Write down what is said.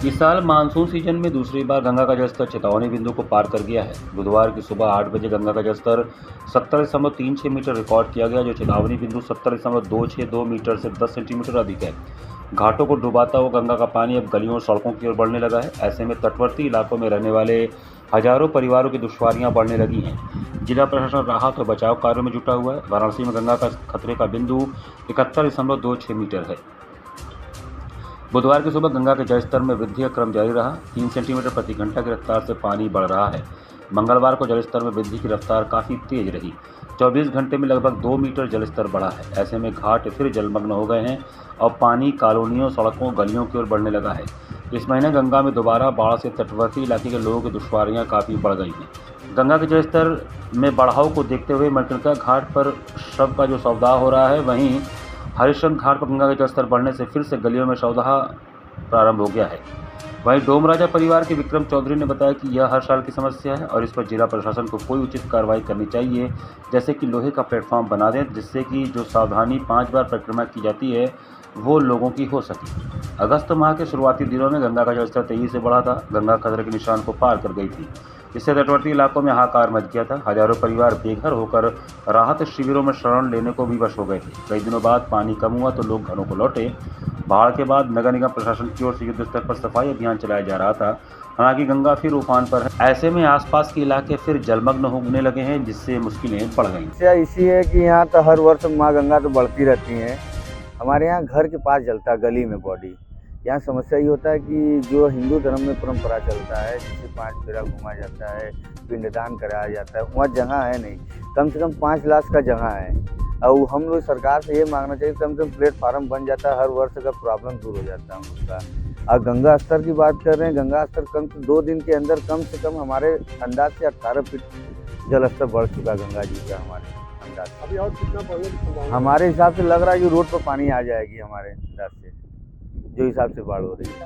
इस साल monsoon season में दूसरी बार गंगा का जलस्तर चेतावनी बिंदु को पार कर गया है। बुधवार की सुबह 8 बजे गंगा का जलस्तर 70.36 मीटर रिकॉर्ड किया गया, जो चेतावनी बिंदु 70.262 मीटर से 10 सेंटीमीटर अधिक है। घाटों को डुबाता हुआ गंगा का पानी अब गलियों और सड़कों की ओर बढ़ने लगा है। ऐसे में तटवर्ती इलाकों में रहने वाले हजारों परिवारों की दुश्वारियां बढ़ने लगी हैं। जिला प्रशासन राहत और बचाव कार्यों में जुटा हुआ है। वाराणसी में गंगा का खतरे का बिंदु 71.26 मीटर है। बुधवार की सुबह गंगा के जलस्तर में वृद्धि का क्रम जारी रहा। 3 सेंटीमीटर प्रति घंटा की रफ्तार से पानी बढ़ रहा है। मंगलवार को जलस्तर में वृद्धि की रफ्तार काफ़ी तेज रही। 24 घंटे में लगभग 2 मीटर जलस्तर बढ़ा है। ऐसे में घाट फिर जलमग्न हो गए हैं और पानी कॉलोनियों, सड़कों, गलियों की ओर बढ़ने लगा है। इस महीने गंगा में दोबारा बाढ़ से तटवर्ती इलाके के लोगों की दुश्वारियां काफ़ी बढ़ गई हैं। गंगा के जलस्तर में बढ़ाव को देखते हुए मणिकर्णिका घाट पर शव का जो शवदाह हो रहा है, वहीं हरिश्चंद्र घाट पर गंगा का जलस्तर बढ़ने से फिर से गलियों में शवदाह प्रारंभ हो गया है। वहीं डोम राजा परिवार के विक्रम चौधरी ने बताया कि यह हर साल की समस्या है और इस पर जिला प्रशासन को कोई उचित कार्रवाई करनी चाहिए, जैसे कि लोहे का प्लेटफॉर्म बना दें, जिससे कि जो सावधानी 5 बार परिक्रमा की जाती है वो लोगों की हो सके। अगस्त माह के शुरुआती दिनों में गंगा का जलस्तर तेजी से बढ़ा था। गंगा खतरे के निशान को पार कर गई थी। इससे तटवर्ती इलाकों में हाहाकार मच गया था। हजारों परिवार बेघर होकर राहत शिविरों में शरण लेने को भी वश हो गए थे। कई दिनों बाद पानी कम हुआ तो लोग घरों को लौटे। बाढ़ के बाद नगर निगम प्रशासन की ओर से युद्ध स्तर पर सफाई अभियान चलाया जा रहा था। हालांकि गंगा फिर उफान पर है। ऐसे में आसपास के इलाके फिर जलमग्न होने लगे हैं, जिससे मुश्किलें बढ़ गई। समस्या इसी है कि यहाँ तो हर वर्ष माँ गंगा तो बढ़ती रहती हैं। हमारे यहाँ घर के पास जलता है, गली में बॉडी। यहाँ समस्या ये होता है कि जो हिंदू धर्म में परंपरा चलता है, जिसे 5 फेरा घुमा जाता है, पिंडदान कराया जाता है, वहाँ जगह है नहीं। कम से कम 5 लाख का जगह है और हम लोग सरकार से ये मांगना चाहिए कम से कम प्लेटफार्म बन जाता है, हर वर्ष का प्रॉब्लम दूर हो जाता है उसका। और गंगा स्तर की बात कर रहे हैं, गंगा स्तर कम से 2 दिन के अंदर कम से कम हमारे अंदाज से 18 फीट जल स्तर बढ़ चुका है गंगा जी का। हमारे अंदाज अभी और कितना बढ़ने की संभावना? हमारे हिसाब से लग रहा है कि रोड पर पानी आ जाएगी हमारे अंदाज से, जो हिसाब से बाढ़ हो रही है।